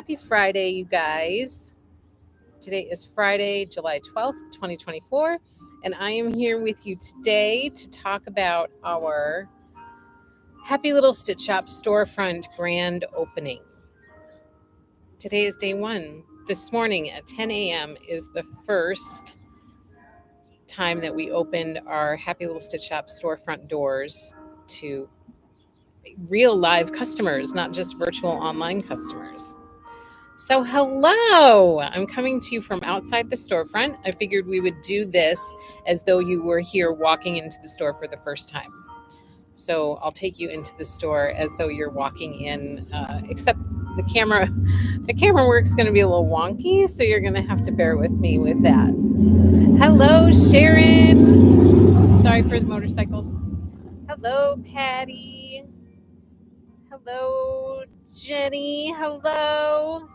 Happy Friday, you guys. Today is Friday, July 12th, 2024, and I am here with you today to talk about our Happy Little Stitch Shop storefront grand opening. Today is day one. This morning at 10 a.m. is the first time that we opened our Happy Little Stitch Shop storefront doors to real live customers, not just virtual online customers. So, hello! I'm coming to you from outside the storefront. I figured we would do this as though you were here walking into the store for the first time. So, I'll take you into the store as though you're walking in, except the camera work's going to be a little wonky, so you're going to have to bear with me with that. Hello, Sharon! Sorry for the motorcycles. Hello, Patty. Hello, Jenny. Hello.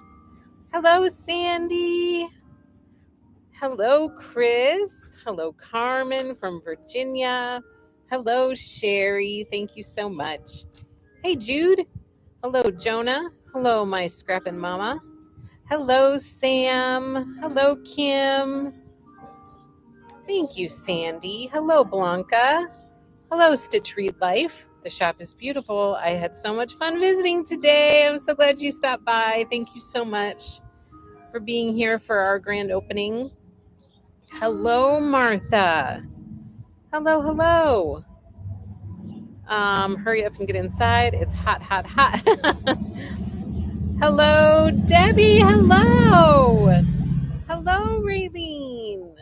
Hello, Sandy. Hello, Chris. Hello, Carmen from Virginia. Hello, Sherry. Thank you so much. Hey, Jude. Hello, Jonah. Hello, my scrappin' mama. Hello, Sam. Hello, Kim. Thank you, Sandy. Hello, Blanca. Hello, Stitch Read Life. The shop is beautiful. I had so much fun visiting today. I'm so glad you stopped by. Thank you so much for being here for our grand opening. Hello, Martha. Hello, hello. Hurry up and get inside. It's hot, hot, hot. Hello, Debbie. Hello. Hello, Raylene.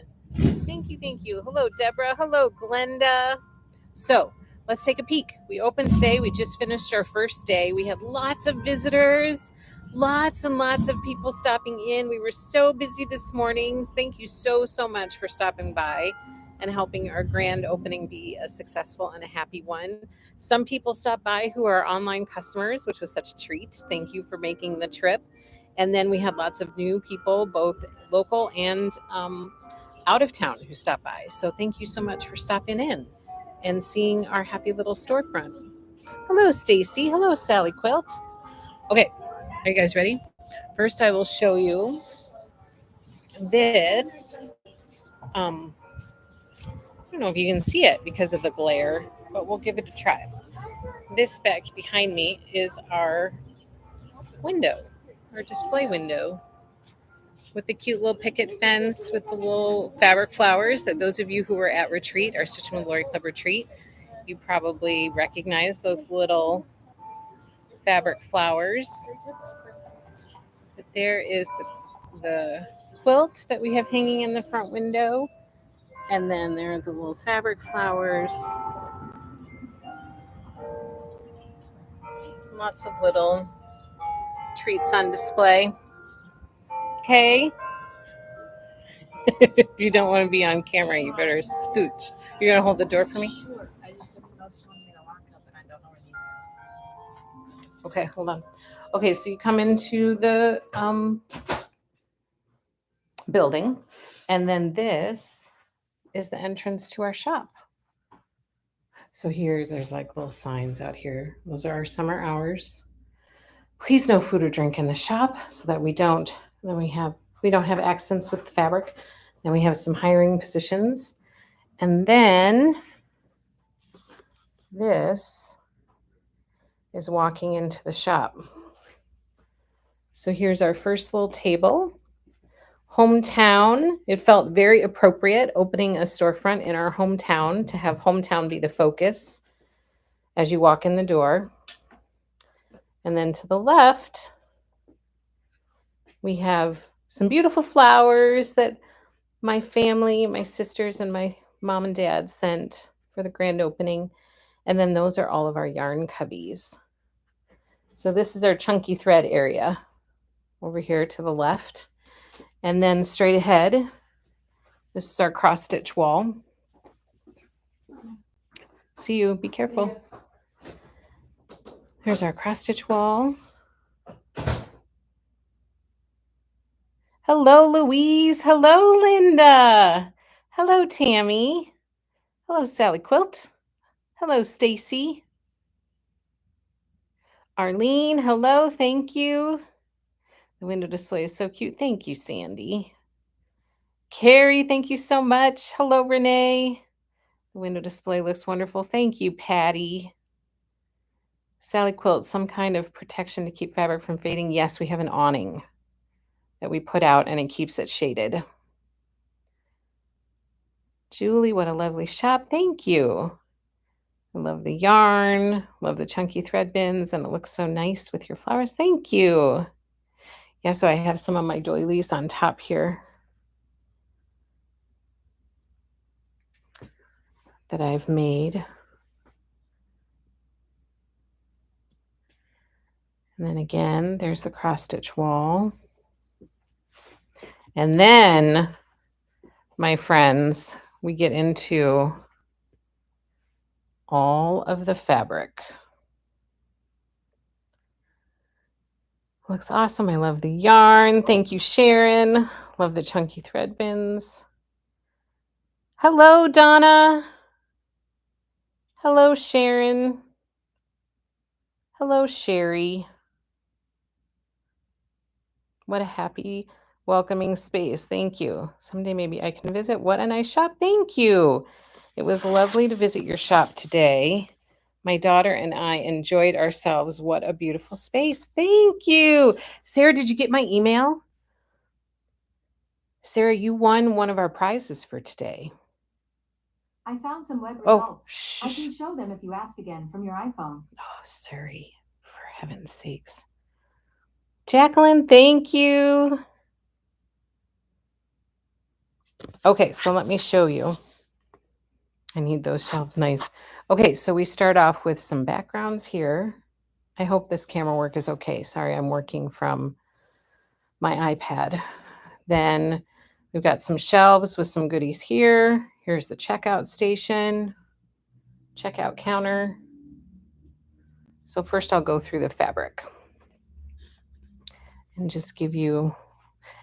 Thank you, thank you. Hello, Deborah. Hello, Glenda. So let's take a peek. We opened today. We just finished our first day. We had lots of visitors, lots and lots of people stopping in. We were so busy this morning. Thank you so much for stopping by and helping our grand opening be a successful and a happy one. Some people stopped by who are online customers, which was such a treat. Thank you for making the trip. And then we had lots of new people, both local and out of town, who stopped by. So thank you so much for stopping in and seeing our happy little storefront. Hello, Stacy. Hello, Sally Quilt. Okay, are you guys ready? First, I will show you this. I don't know if you can see it because of the glare, but we'll give it a try. This back behind me is our window, our display window, with the cute little picket fence with the little fabric flowers that those of you who were at retreat, our Stitch and Glory Club retreat, you probably recognize those little fabric flowers. But there is the quilt that we have hanging in the front window. And then there are the little fabric flowers. Lots of little treats on display. Okay. If you don't want to be on camera, you better scooch. You're going to hold the door for me? Sure. I just took the notes telling me to lock up, and I don't know where these are. Okay, hold on. Okay, so you come into the building, and then this is the entrance to our shop. So there's like little signs out here. Those are our summer hours. Please no food or drink in the shop, so that we don't have accidents with the fabric. Then we have some hiring positions. And then this is walking into the shop. So here's our first little table. Hometown. It felt very appropriate opening a storefront in our hometown, to have hometown be the focus as you walk in the door. And then to the left, we have some beautiful flowers that my family, my sisters, and my mom and dad sent for the grand opening. And then those are all of our yarn cubbies. So this is our chunky thread area over here to the left. And then straight ahead, this is our cross stitch wall. See you, be careful. Here's our cross stitch wall. Hello, Louise. Hello, Linda. Hello, Tammy. Hello, Sally Quilt. Hello, Stacy. Arlene, hello, thank you. The window display is so cute. Thank you, Sandy. Carrie, thank you so much. Hello, Renee. The window display looks wonderful. Thank you, Patty. Sally Quilt, some kind of protection to keep fabric from fading. Yes, we have an awning that we put out and it keeps it shaded. Julie, what a lovely shop. Thank you. I love the yarn, love the chunky thread bins, and it looks so nice with your flowers. Thank you. Yeah, so I have some of my doilies on top here that I've made. And then again, there's the cross stitch wall. And then, my friends, we get into all of the fabric. Looks awesome. I love the yarn. Thank you, Sharon. Love the chunky thread bins. Hello, Donna. Hello, Sharon. Hello, Sherry. What a happy, welcoming space. Thank you. Someday maybe I can visit. What a nice shop. Thank you. It was lovely to visit your shop today. My daughter and I enjoyed ourselves. What a beautiful space. Thank you. Sarah, did you get my email? Sarah, you won one of our prizes for today. I found some web Oh, results. I can show them if you ask again from your iPhone. Oh, sorry. For heaven's sakes. Jacqueline, thank you. Okay, so let me show you. I need those shelves nice. Okay, so we start off with some backgrounds here. I hope this camera work is okay. Sorry, I'm working from my iPad. Then we've got some shelves with some goodies here. Here's the checkout station, checkout counter. So first I'll go through the fabric and just give you,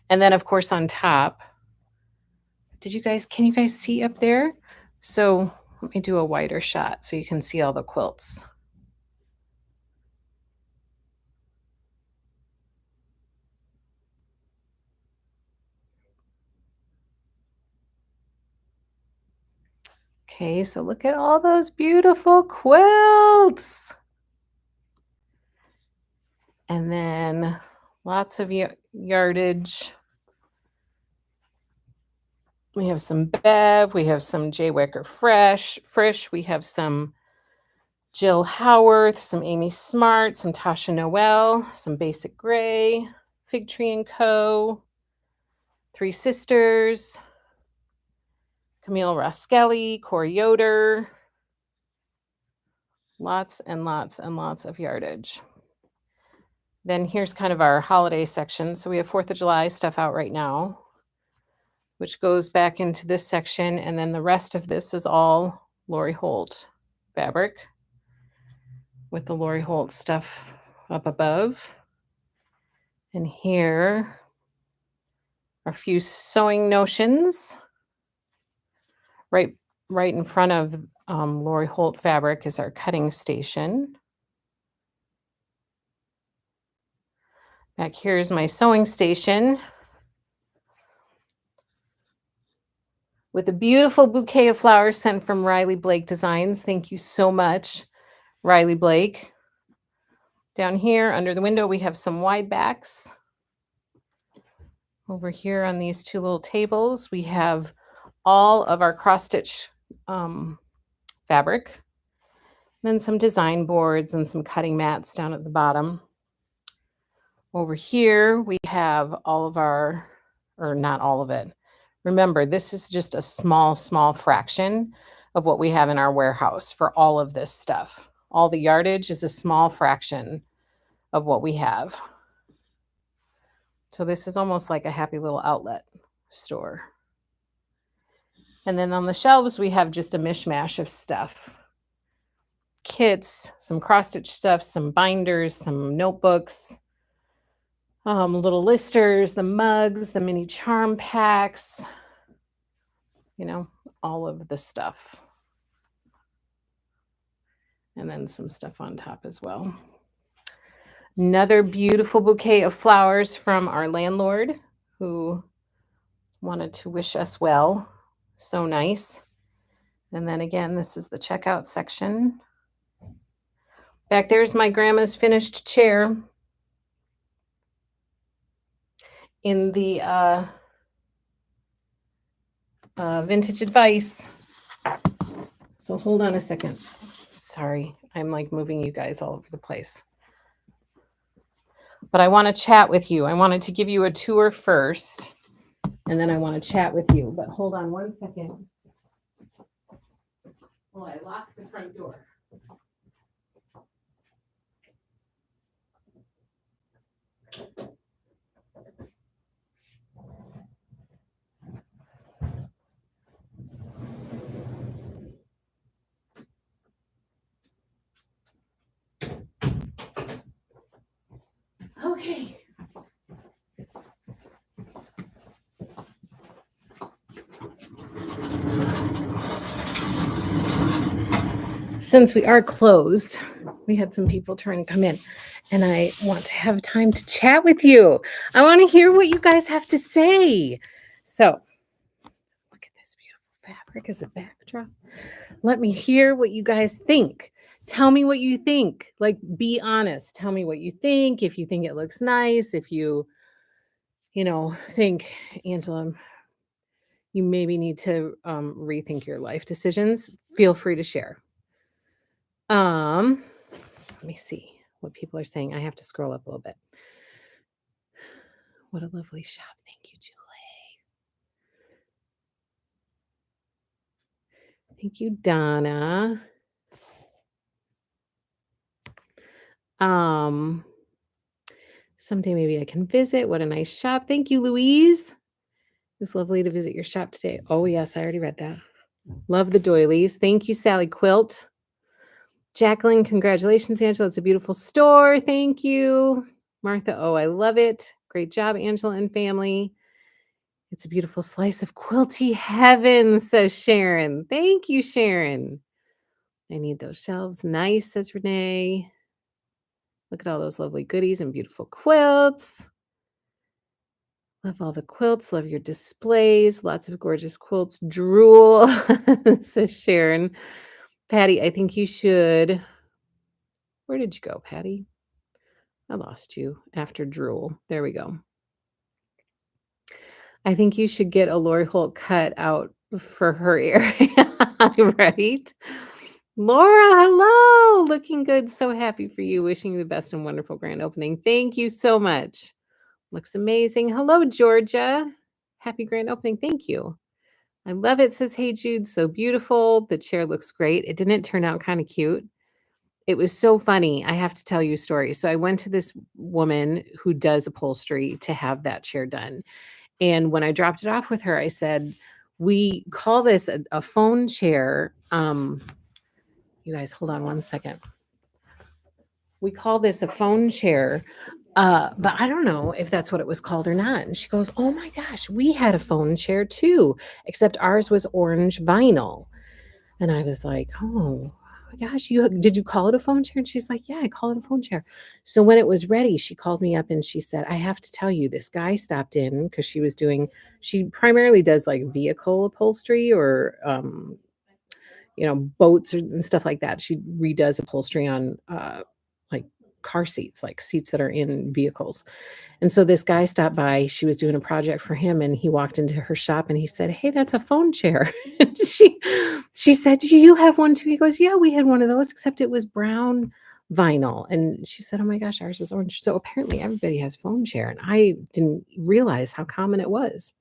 and then of course on top, can you guys see up there? So let me do a wider shot so you can see all the quilts. Okay, so look at all those beautiful quilts. And then lots of yardage. We have some Bev, we have some J. Wicker Frisch, we have some Jill Howarth, some Amy Smart, some Tasha Noel, some Basic Gray, Fig Tree & Co., Three Sisters, Camille Roskelly, Corey Yoder. Lots and lots and lots of yardage. Then here's kind of our holiday section. So we have 4th of July stuff out right now, which goes back into this section. And then the rest of this is all Lori Holt fabric with the Lori Holt stuff up above. And here are a few sewing notions. Right in front of Lori Holt fabric is our cutting station. Back here is my sewing station with a beautiful bouquet of flowers sent from Riley Blake Designs. Thank you so much, Riley Blake. Down here under the window, we have some wide backs. Over here on these two little tables, we have all of our cross-stitch fabric. Then some design boards and some cutting mats down at the bottom. Over here, we have all of our, or not all of it. Remember, this is just a small fraction of what we have in our warehouse for all of this stuff. All the yardage is a small fraction of what we have. So this is almost like a happy little outlet store. And then on the shelves, we have just a mishmash of stuff. Kits, some cross-stitch stuff, some binders, some notebooks, little listers, the mugs, the mini charm packs, you know, all of the stuff. And then some stuff on top as well. Another beautiful bouquet of flowers from our landlord who wanted to wish us well. So nice. And then again, this is the checkout section. Back there's my grandma's finished chair in the vintage advice. So hold on a second. Sorry, I'm like moving you guys all over the place. But I want to chat with you. I wanted to give you a tour first, and then I want to chat with you. But hold on one second. Well, I locked the front door. Okay. Since we are closed, we had some people trying to come in, and I want to have time to chat with you. I want to hear what you guys have to say. So, look at this beautiful fabric as a backdrop. Let me hear what you guys think. Tell me what you think. Like, be honest. Tell me what you think. If you think it looks nice, if you think, Angela, you maybe need to rethink your life decisions, feel free to share. Let me see what people are saying. I have to scroll up a little bit. What a lovely shop. Thank you, Julie. Thank you, Donna. Someday maybe I can visit. What a nice shop. Thank you, Louise. It's lovely to visit your shop today. Oh, yes, I already read that. Love the doilies. Thank you, Sally Quilt. Jacqueline, congratulations, Angela. It's a beautiful store. Thank you. Martha, oh, I love it. Great job, Angela and family. It's a beautiful slice of quilty heaven, says Sharon. Thank you, Sharon. I need those shelves. Nice, says Renee. Look at all those lovely goodies and beautiful quilts. Love all the quilts. Love your displays. Lots of gorgeous quilts. Drool, says Sharon. Patty, I think you should. Where did you go, Patty? I lost you after drool. There we go. I think you should get a Lori Holt cut out for her area, right? Laura, hello. Looking good. So happy for you. Wishing you the best and wonderful grand opening. Thank you so much. Looks amazing. Hello, Georgia. Happy grand opening. Thank you. I love it, says Hey Jude. So beautiful. The chair looks great. It didn't turn out kind of cute. It was so funny. I have to tell you a story. So I went to this woman who does upholstery to have that chair done. And when I dropped it off with her, I said, we call this a phone chair. You guys, hold on one second. We call this a phone chair, but I don't know if that's what it was called or not. And she goes, oh my gosh, we had a phone chair too, except ours was orange vinyl. And I was like, oh my gosh, did you call it a phone chair? And she's like, yeah, I call it a phone chair. So when it was ready, she called me up and she said, I have to tell you, this guy stopped in because she primarily does like vehicle upholstery or boats and stuff like that. She redoes upholstery on like car seats, like seats that are in vehicles. And so this guy stopped by. She was doing a project for him, and he walked into her shop and he said, hey, that's a phone chair. And she said, do you have one too? He goes, yeah, we had one of those, except it was brown vinyl. And she said, oh my gosh, ours was orange. So apparently everybody has a phone chair, and I didn't realize how common it was.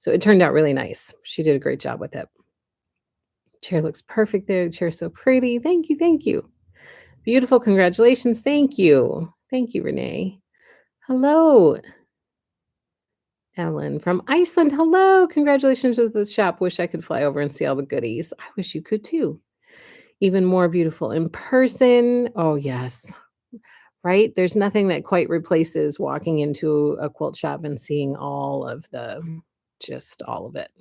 So it turned out really nice. She did a great job with it. Chair looks perfect there. The chair is so pretty. Thank you. Thank you. Beautiful. Congratulations. Thank you. Thank you, Renee. Hello, Ellen from Iceland. Hello. Congratulations with the shop. Wish I could fly over and see all the goodies. I wish you could too. Even more beautiful in person. Oh, yes. Right? There's nothing that quite replaces walking into a quilt shop and seeing all of all of it.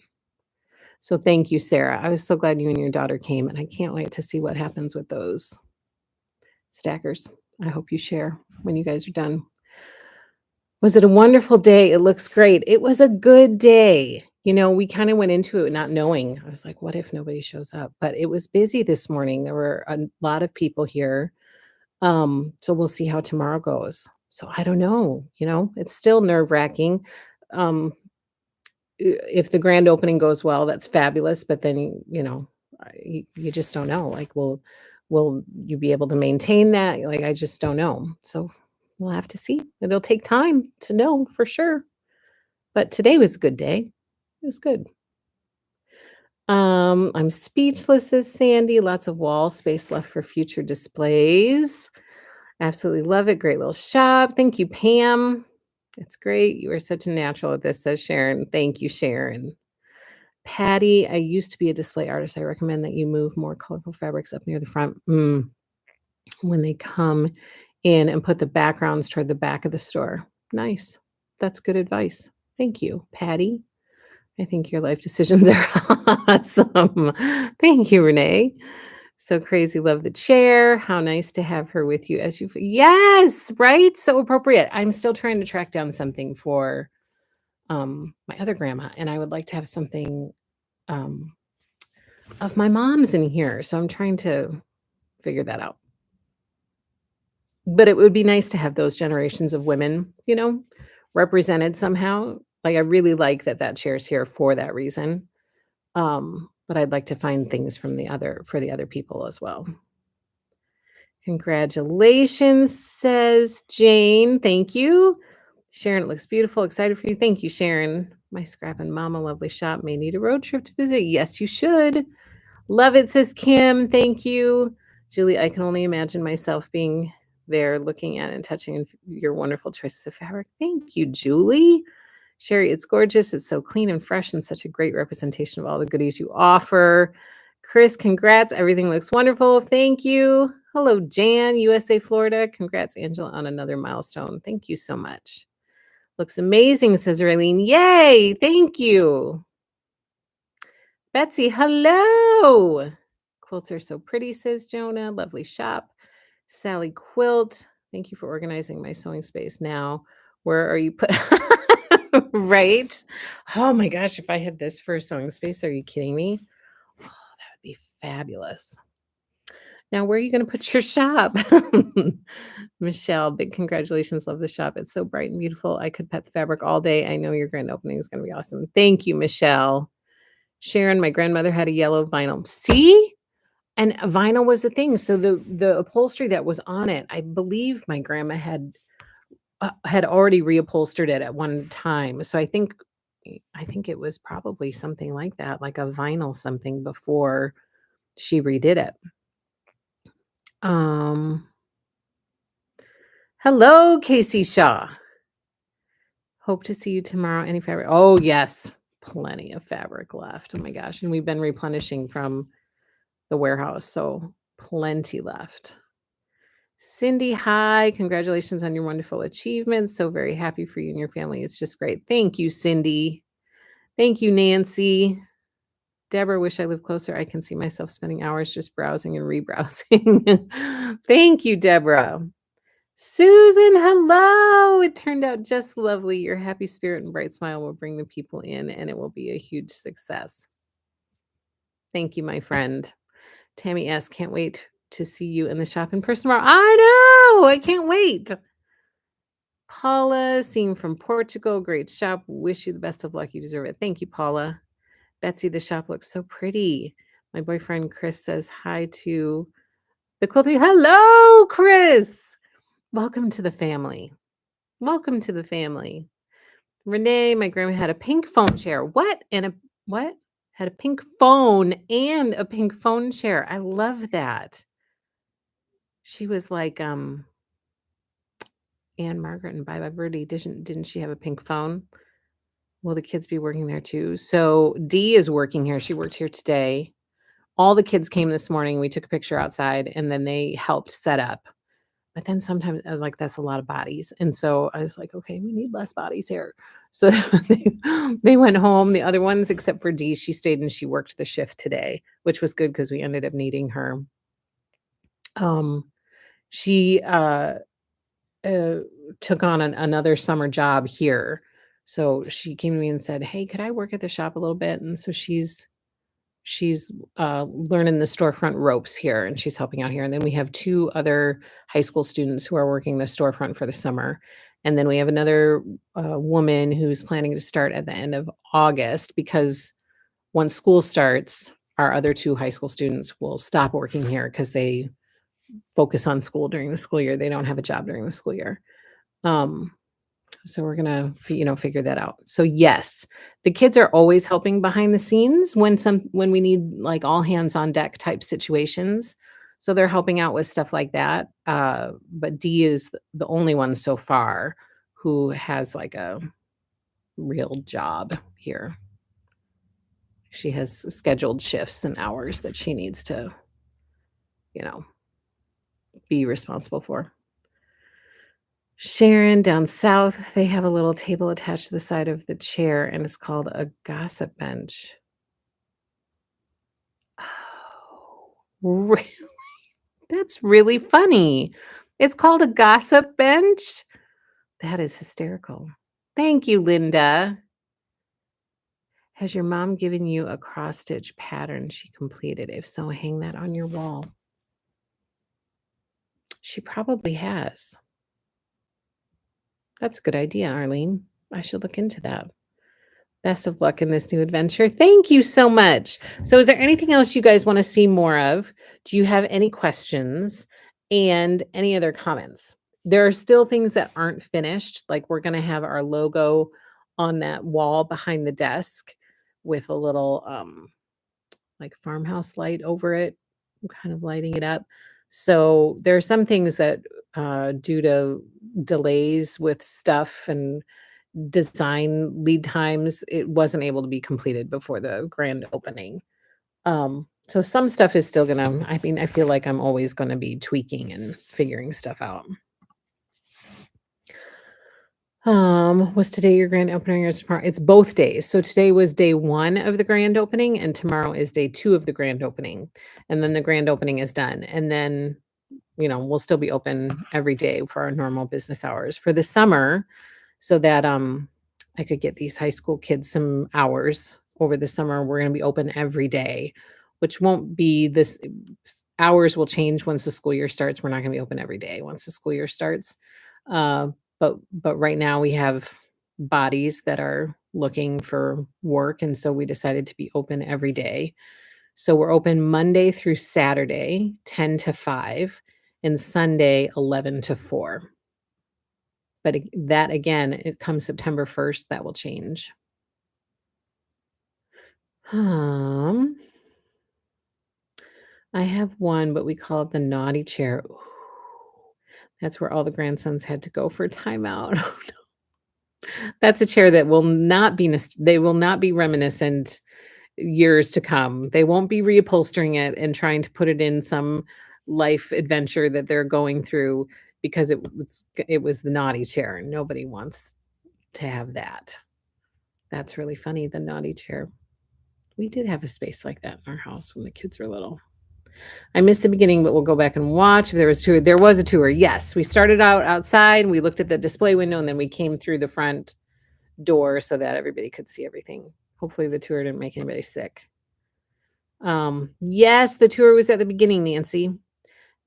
So thank you, Sarah. I was so glad you and your daughter came, and I can't wait to see what happens with those stackers. I hope you share when you guys are done. Was it a wonderful day? It looks great. It was a good day. We kind of went into it not knowing. I was like, what if nobody shows up? But it was busy this morning. There were a lot of people here. So we'll see how tomorrow goes. So I don't know, it's still nerve-wracking. Um, if the grand opening goes well, that's fabulous. But then, you just don't know. Like, will you be able to maintain that? Like, I just don't know. So we'll have to see. It'll take time to know for sure. But today was a good day. It was good. I'm speechless, says Sandy. Lots of wall space left for future displays. Absolutely love it. Great little shop. Thank you, Pam. It's great. You are such a natural at this, says Sharon. Thank you, Sharon. Patty, I used to be a display artist. I recommend that you move more colorful fabrics up near the front when they come in and put the backgrounds toward the back of the store. Nice. That's good advice. Thank you, Patty. I think your life decisions are awesome. Thank you, Renee. So crazy. Love the chair. How nice to have her with you as you. Yes, right. So appropriate. I'm still trying to track down something for my other grandma, and I would like to have something of my mom's in here. So I'm trying to figure that out. But it would be nice to have those generations of women, represented somehow. Like, I really like that chair's here for that reason. But I'd like to find things for the other people as well. Congratulations, says Jane. Thank you. Sharon, it looks beautiful. Excited for you. Thank you, Sharon. My scrap and mama lovely shop may need a road trip to visit. Yes, you should. Love it, says Kim. Thank you. Julie, I can only imagine myself being there looking at and touching your wonderful choices of fabric. Thank you, Julie. Sherry, it's gorgeous. It's so clean and fresh and such a great representation of all the goodies you offer. Chris, congrats. Everything looks wonderful. Thank you. Hello, Jan, USA, Florida. Congrats, Angela, on another milestone. Thank you so much. Looks amazing, says Raylene. Yay. Thank you. Betsy, hello. Quilts are so pretty, says Jonah. Lovely shop. Sally Quilt, thank you for organizing my sewing space. Now, where are you put? Right? Oh my gosh, if I had this for a sewing space, are you kidding me? Oh, that would be fabulous. Now, where are you going to put your shop? Michelle, big congratulations. Love the shop. It's so bright and beautiful. I could pet the fabric all day. I know your grand opening is going to be awesome. Thank you, Michelle. Sharon, my grandmother had a yellow vinyl. See? And vinyl was the thing. So the upholstery that was on it, I believe my grandma had already reupholstered it at one time. So I think it was probably something like that, like a vinyl something before she redid it. Hello, Casey Shaw. Hope to see you tomorrow. Any fabric? Oh, yes. Plenty of fabric left. Oh my gosh. And we've been replenishing from the warehouse. So plenty left. Cindy, hi. Congratulations on your wonderful achievements. So very happy for you and your family. It's just great. Thank you, Cindy. Thank you, Nancy. Deborah, wish I lived closer. I can see myself spending hours just browsing and rebrowsing. Thank you, Deborah. Susan, hello. It turned out just lovely. Your happy spirit and bright smile will bring the people in, and it will be a huge success. Thank you, my friend. Tammy S. Can't wait to see you in the shop in person tomorrow. I know. I can't wait. Paula, seeing from Portugal. Great shop. Wish you the best of luck. You deserve it. Thank you, Paula. Betsy, the shop looks so pretty. My boyfriend Chris says hi to the quilty. Hello, Chris. Welcome to the family. Welcome to the family. Renee, my grandma had a pink phone chair. What? And a what? Had a pink phone and a pink phone chair. I love that. She was like Anne Margaret and Bye Bye Birdie. Didn't she have a pink phone? Will the kids be working there too? So Dee is working here. She worked here today. All the kids came this morning. We took a picture outside and then they helped set up. But then sometimes like that's a lot of bodies. And so I was like, okay, we need less bodies here. So they went home. The other ones, except for Dee, she stayed and she worked the shift today, which was good because we ended up needing her. She took on another summer job here. So she came to me and said, "Hey, could I work at the shop a little bit?" And so she's learning the storefront ropes here, and she's helping out here. And then we have two other high school students who are working the storefront for the summer. And then we have another woman who's planning to start at the end of August, because once school starts, our other two high school students will stop working here because they focus on school during the school year. They don't have a job during the school year. Um, so we're gonna, figure that out. So yes, the kids are always helping behind the scenes when we need like all hands on deck type situations. So they're helping out with stuff like that. But Dee is the only one so far who has like a real job here. She has scheduled shifts and hours that she needs to, you know, be responsible for. Sharon down south, they have a little table attached to the side of the chair, and it's called a gossip bench. Oh, really? That's really funny. It's called a gossip bench? That is hysterical. Thank you, Linda. Has your mom given you a cross stitch pattern she completed? If so, hang that on your wall. She probably has. That's a good idea, Arlene. I should look into that. Best of luck in this new adventure. Thank you so much. So, is there anything else you guys want to see more of? Do you have any questions and any other comments? There are still things that aren't finished. Like, we're going to have our logo on that wall behind the desk with a little like farmhouse light over it, kind of lighting it up. So, there are some things that, due to delays with stuff and design lead times, it wasn't able to be completed before the grand opening. So some stuff is still gonna, I mean, I feel like I'm always gonna be tweaking and figuring stuff out. Was today your grand opening or tomorrow? It's both days. So today was day 1 of the grand opening, and tomorrow is day 2 of the grand opening. And then the grand opening is done. And then, we'll still be open every day for our normal business hours for the summer, so that I could get these high school kids some hours over the summer. We're going to be open every day, which won't be this hours will change once the school year starts. We're not going to be open every day once the school year starts. Uh, but right now we have bodies that are looking for work, and so we decided to be open every day. So we're open Monday through Saturday, 10 to 5, and Sunday, 11 to 4. But that again, it comes September 1st, that will change. Um, I have one, but we call it the naughty chair. Ooh, that's where all the grandsons had to go for timeout. That's a chair that will not be they will not be reminiscent years to come. They won't be reupholstering it and trying to put it in some life adventure that they're going through, because it was the naughty chair, and nobody wants to have that. That's really funny, the naughty chair. We did have a space like that in our house when the kids were little. I missed the beginning, but we'll go back and watch if there was a tour. There was a tour. Yes, we started out outside, and we looked at the display window, and then we came through the front door so that everybody could see everything. Hopefully the tour didn't make anybody sick. Yes, the tour was at the beginning, Nancy.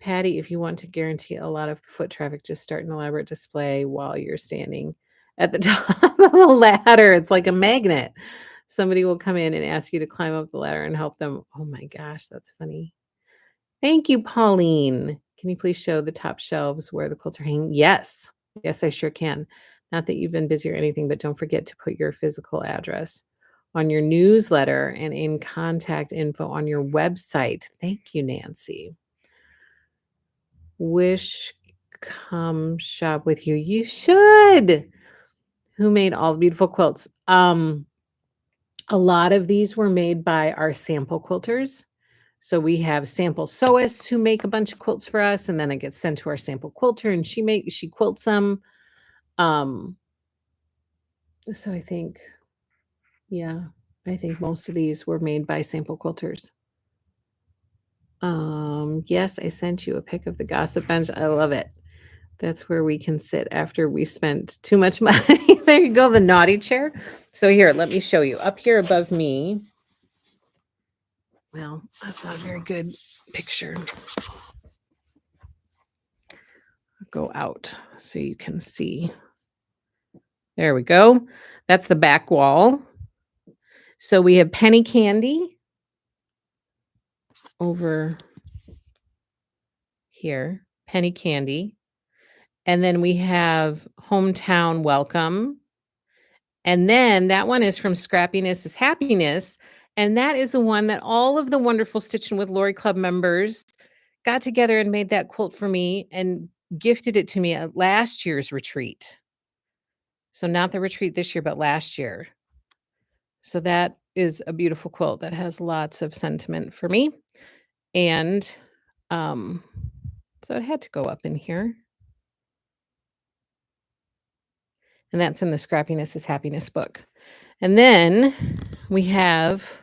Patty, if you want to guarantee a lot of foot traffic, just start an elaborate display while you're standing at the top of the ladder. It's like a magnet. Somebody will come in and ask you to climb up the ladder and help them. Oh my gosh, that's funny. Thank you, Pauline. Can you please show the top shelves where the quilts are hanging? Yes. Yes, I sure can. Not that you've been busy or anything, but don't forget to put your physical address on your newsletter and in contact info on your website. Thank you, Nancy. Wish come shop with you. You should. Who made all the beautiful quilts? A lot of these were made by our sample quilters. So we have sample sewists who make a bunch of quilts for us, and then it gets sent to our sample quilter, and she quilts them. So I think, yeah, I think most of these were made by sample quilters. Yes, I sent you a pic of the gossip bench. I love it. That's where we can sit after we spent too much money. There you go, the naughty chair. So here, let me show you. Up here above me. Well, that's not a very good picture. Go out so you can see. There we go. That's the back wall. So we have penny candy over here, penny candy. And then we have hometown welcome. And then that one is from Scrappiness is Happiness. And that is the one that all of the wonderful Stitchin' with Lori Club members got together and made that quilt for me and gifted it to me at last year's retreat. So not the retreat this year, but last year. So that is a beautiful quilt that has lots of sentiment for me. And so it had to go up in here. And that's in the Scrappiness is Happiness book. And then we have,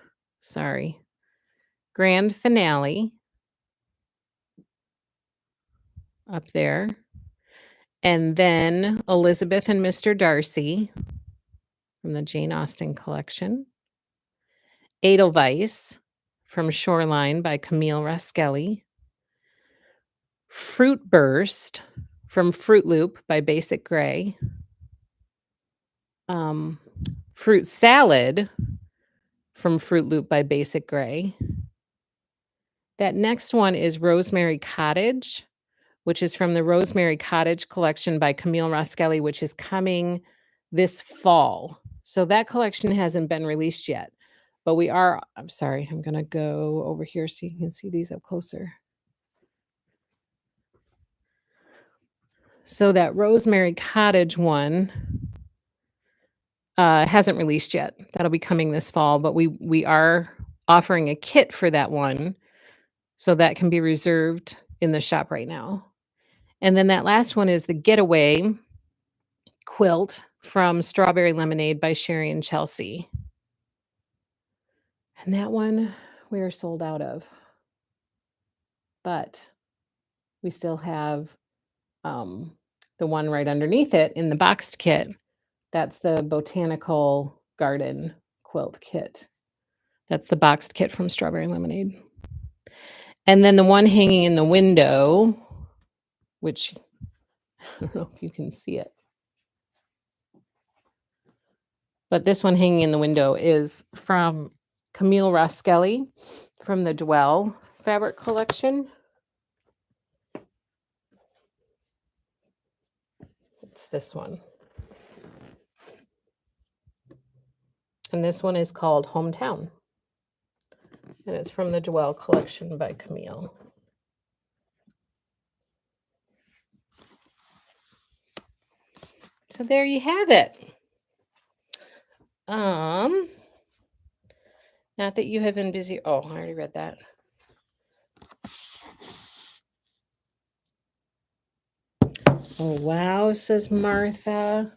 grand finale up there. And then Elizabeth and Mr. Darcy from the Jane Austen collection. Edelweiss from Shoreline by Camille Raskelli. Fruit Burst from Fruit Loop by Basic Gray. Fruit Salad from Fruit Loop by Basic Gray. That next one is Rosemary Cottage, which is from the Rosemary Cottage collection by Camille Raskelli, which is coming this fall. So that collection hasn't been released yet, but I'm sorry, I'm going to go over here so you can see these up closer. So that Rosemary Cottage one hasn't released yet. That'll be coming this fall, but we are offering a kit for that one. So that can be reserved in the shop right now. And then that last one is the Getaway quilt from Strawberry Lemonade by Sherry and Chelsea. And that one we are sold out of. But we still have the one right underneath it in the boxed kit. That's the Botanical Garden quilt kit. That's the boxed kit from Strawberry Lemonade. And then the one hanging in the window, which I don't know if you can see it. But this one hanging in the window is from Camille Raskelli from the Dwell fabric collection. It's this one. And this one is called Hometown. And it's from the Dwell collection by Camille. So there you have it. Not that you have been busy. Oh, I already read that. Oh, wow, says Martha.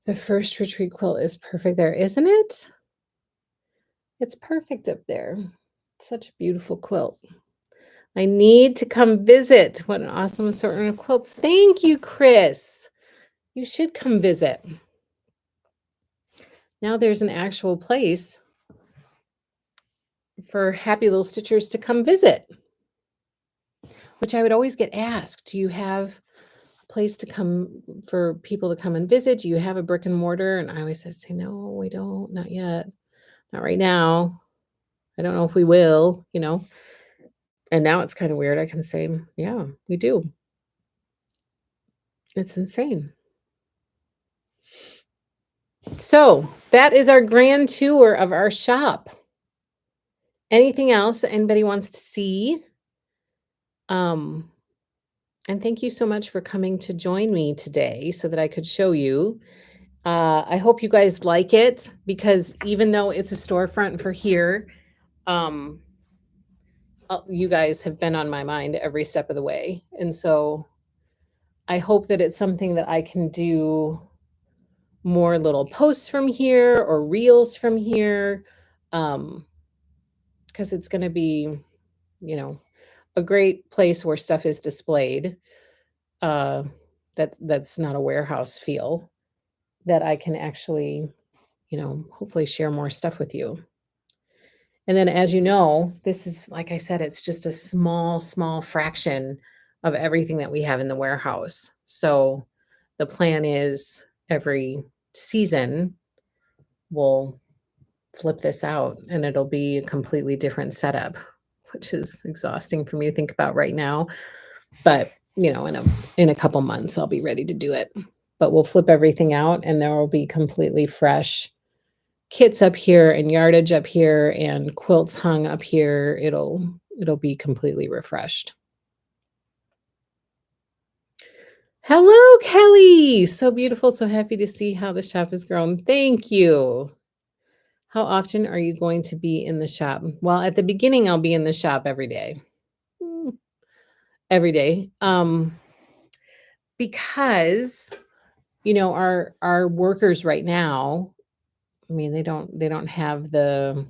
The first retreat quilt is perfect there, isn't it? It's perfect up there. Such a beautiful quilt. I need to come visit. What an awesome assortment of quilts. Thank you, Chris. You should come visit. Now there's an actual place for happy little stitchers to come visit, which I would always get asked. Do you have a place to come for people to come and visit? Do you have a brick and mortar? And I always say, no, we don't, not yet. Not right now. I don't know if we will, And now it's kind of weird. I can say, yeah, we do. It's insane. So that is our grand tour of our shop. Anything else that anybody wants to see? And thank you so much for coming to join me today so that I could show you. I hope you guys like it, because even though it's a storefront for here, you guys have been on my mind every step of the way. And so I hope that it's something that I can do more little posts from here or reels from here, because it's going to be, you know, a great place where stuff is displayed. Uh, that's not a warehouse feel, that I can actually, hopefully share more stuff with you. And then, as you know, this is, like I said, it's just a small, small fraction of everything that we have in the warehouse. So the plan is every season we'll flip this out and it'll be a completely different setup, which is exhausting for me to think about right now. But, in a couple months I'll be ready to do it. But we'll flip everything out and there will be completely fresh kits up here and yardage up here and quilts hung up here. It'll be completely refreshed. Hello, Kelly. So beautiful. So happy to see how the shop has grown. Thank you. How often are you going to be in the shop? Well, at the beginning, I'll be in the shop every day. Every day. Because our workers right now, I mean, they don't have the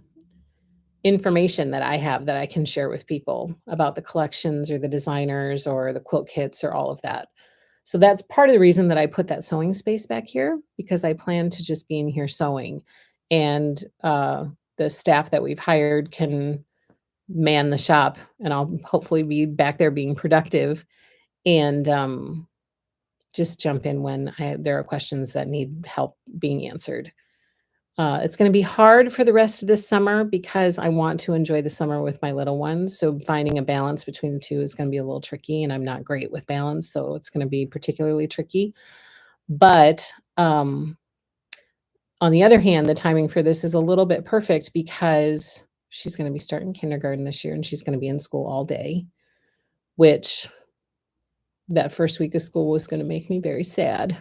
information that I have that I can share with people about the collections or the designers or the quilt kits or all of that. So that's part of the reason that I put that sewing space back here, because I plan to just be in here sewing. And the staff that we've hired can man the shop, and I'll hopefully be back there being productive and just jump in when there are questions that need help being answered. It's going to be hard for the rest of this summer because I want to enjoy the summer with my little ones. So finding a balance between the two is going to be a little tricky, and I'm not great with balance, so it's going to be particularly tricky. But on the other hand, the timing for this is a little bit perfect because she's going to be starting kindergarten this year and she's going to be in school all day, which that first week of school was going to make me very sad.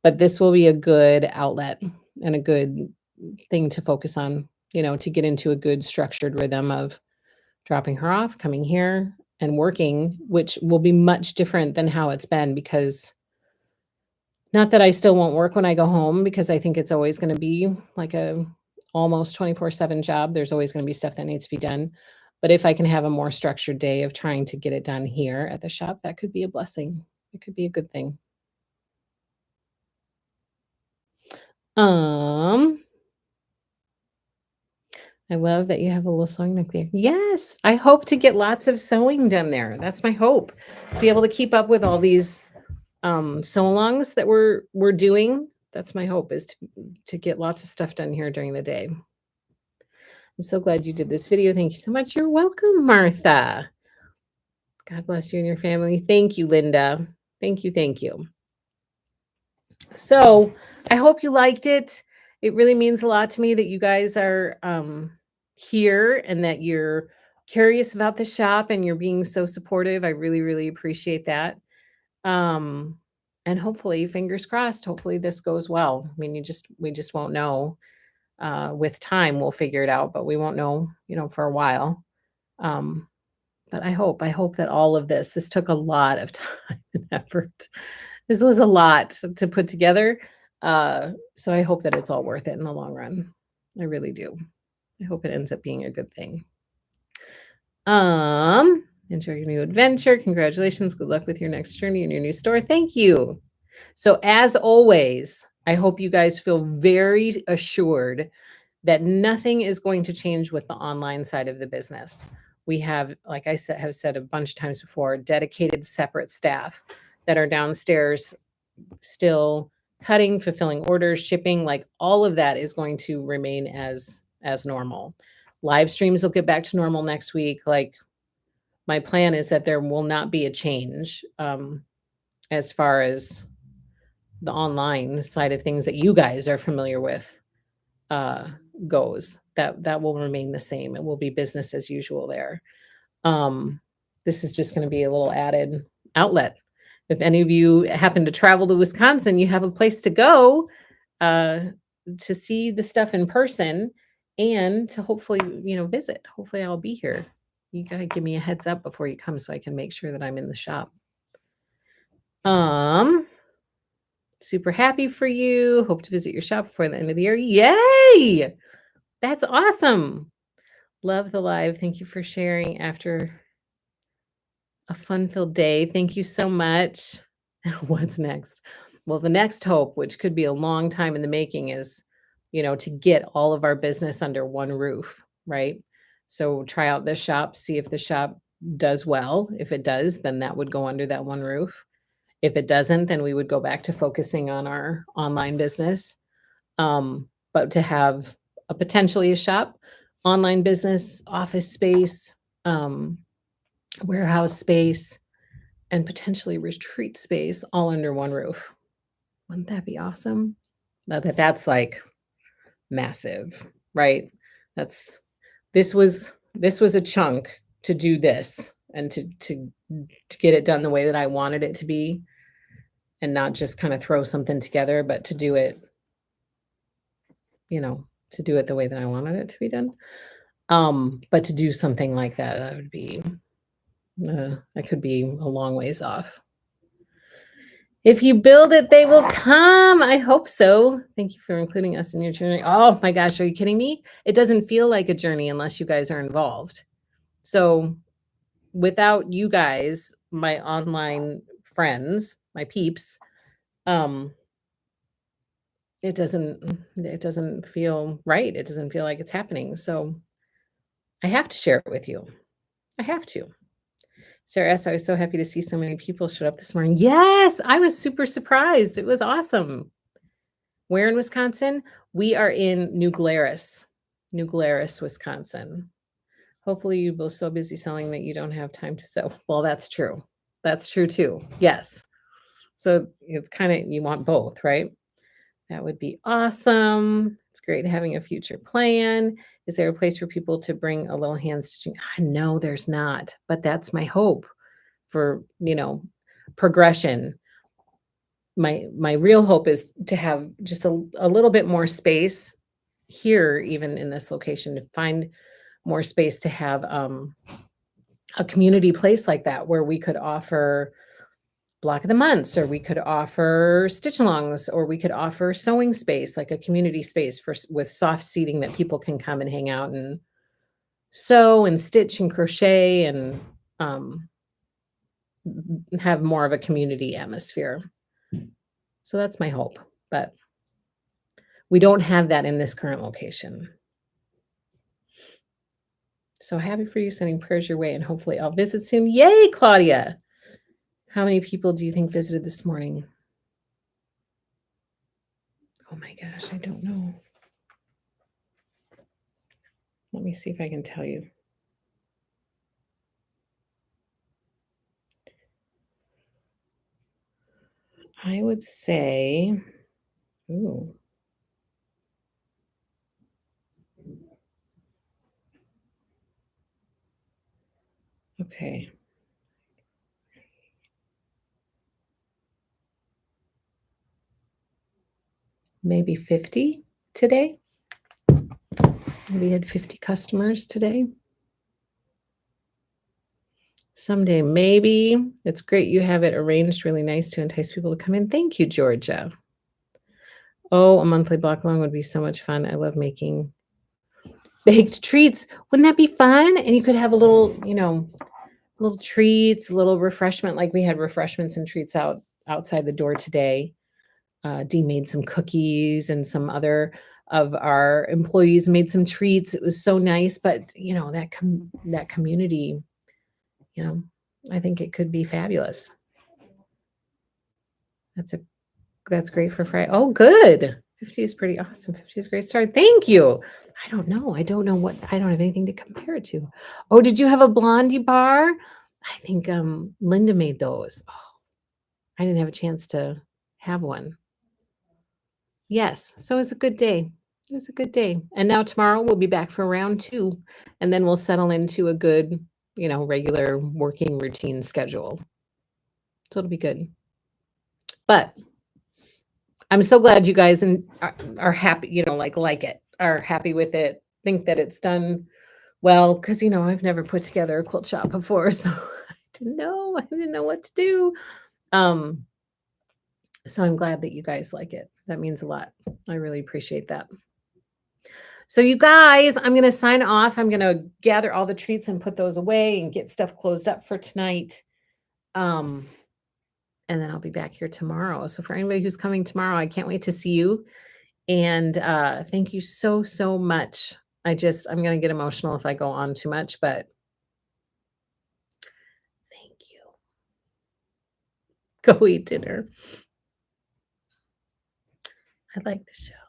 But this will be a good outlet and a good thing to focus on, to get into a good structured rhythm of dropping her off, coming here and working, which will be much different than how it's been, because not that I still won't work when I go home, because I think it's always going to be like a almost 24/7 job. There's always going to be stuff that needs to be done. But if I can have a more structured day of trying to get it done here at the shop, that could be a blessing. It could be a good thing. I love that you have a little sewing nook there. Yes, I hope to get lots of sewing done there. That's my hope, to be able to keep up with all these sew-alongs that we're doing. That's my hope, is to get lots of stuff done here during the day. I'm so glad you did this video. Thank you so much. You're welcome, Martha. God bless you and your family. Thank you, Linda. Thank you. Thank you. So I hope you liked it. It really means a lot to me that you guys are here and that you're curious about the shop and you're being so supportive. I really, really appreciate that. And hopefully, fingers crossed, hopefully this goes well. I mean, we just won't know. With time, we'll figure it out, but we won't know, for a while. But I hope that all of this took a lot of time and effort. This was a lot to put together. So I hope that it's all worth it in the long run. I really do. I hope it ends up being a good thing. Enjoy your new adventure. Congratulations. Good luck with your next journey in your new store. Thank you. So as always, I hope you guys feel very assured that nothing is going to change with the online side of the business. We have, like I have said a bunch of times before, dedicated separate staff that are downstairs still cutting, fulfilling orders, shipping, like all of that is going to remain as normal. Live streams will get back to normal next week. Like, my plan is that there will not be a change as far as the online side of things that you guys are familiar with goes. That will remain the same. It will be business as usual there. This is just going to be a little added outlet. If any of you happen to travel to Wisconsin, you have a place to go to see the stuff in person and to hopefully, visit. Hopefully I'll be here. You got to give me a heads up before you come so I can make sure that I'm in the shop. Super happy for you. Hope to visit your shop before the end of the year. Yay! That's awesome. Love the live. Thank you for sharing after a fun-filled day. Thank you so much. What's next? Well, the next hope, which could be a long time in the making, is, to get all of our business under one roof, right? So try out this shop, see if the shop does well. If it does, then that would go under that one roof. If it doesn't, then we would go back to focusing on our online business. But to have potentially a shop, online business, office space, warehouse space, and potentially retreat space all under one roof. Wouldn't that be awesome? That's like massive, right? This was a chunk to do this and to get it done the way that I wanted it to be, and not just kind of throw something together, but to do it, the way that I wanted it to be done. But to do something like that would be, I could be a long ways off. If you build it, they will come. I hope so. Thank you for including us in your journey. Oh my gosh, are you kidding me? It doesn't feel like a journey unless you guys are involved. So without you guys, my online friends, my peeps, it doesn't feel right. It doesn't feel like it's happening. So I have to share it with you. I have to. Sarah S., I was so happy to see so many people showed up this morning. Yes, I was super surprised. It was awesome. Where in Wisconsin? We are in New Glarus, Wisconsin. Hopefully you're both so busy selling that you don't have time to sew. Well, that's true. That's true too. Yes. So it's kind of, you want both, right? That would be awesome. It's great having a future plan. Is there a place for people to bring a little hand stitching? No, there's not, but that's my hope for, progression. My real hope is to have just a little bit more space here, even in this location, to find more space to have a community place like that where we could offer block of the months, or we could offer stitch alongs, or we could offer sewing space, like a community space with soft seating that people can come and hang out and sew and stitch and crochet and have more of a community atmosphere. So that's my hope, but we don't have that in this current location. So happy for you, sending prayers your way, and hopefully I'll visit soon. Yay, Claudia. How many people do you think visited this morning? Oh my gosh, I don't know. Let me see if I can tell you. I would say, okay. Maybe 50 today. We had 50 customers today. Someday, maybe. It's great you have it arranged really nice to entice people to come in. Thank you, Georgia. Oh, a monthly block long would be so much fun. I love making baked treats. Wouldn't that be fun? And you could have a little, little treats, a little refreshment. Like we had refreshments and treats outside the door today. Dee made some cookies, and some other of our employees made some treats. It was so nice. But that community, I think it could be fabulous. That's great for Friday. Oh, good. 50 is pretty awesome. 50 is a great start. Thank you. I don't know I don't have anything to compare it to. Oh, did you have a blondie bar? I think Linda made those. Oh, I didn't have a chance to have one. Yes, so it's a good day. It was a good day. And now tomorrow we'll be back for round 2, and then we'll settle into a good, regular working routine schedule. So it'll be good. But I'm so glad you guys are happy, like it, are happy with it, think that it's done well, because, I've never put together a quilt shop before, so I didn't know what to do. So I'm glad that you guys like it. That means a lot. I really appreciate that. So you guys, I'm going to sign off. I'm going to gather all the treats and put those away and get stuff closed up for tonight. And then I'll be back here tomorrow. So for anybody who's coming tomorrow, I can't wait to see you. And thank you so, so much. I'm going to get emotional if I go on too much, but thank you. Go eat dinner. I like the shelves.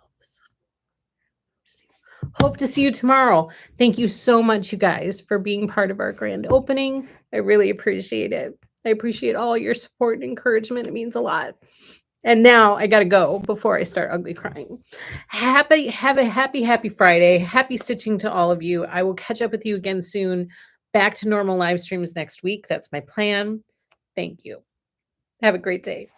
Hope to see you tomorrow. Thank you so much, you guys, for being part of our grand opening. I really appreciate it. I appreciate all your support and encouragement. It means a lot. And now I got to go before I start ugly crying. Have a happy Friday. Happy stitching to all of you. I will catch up with you again soon. Back to normal live streams next week. That's my plan. Thank you. Have a great day.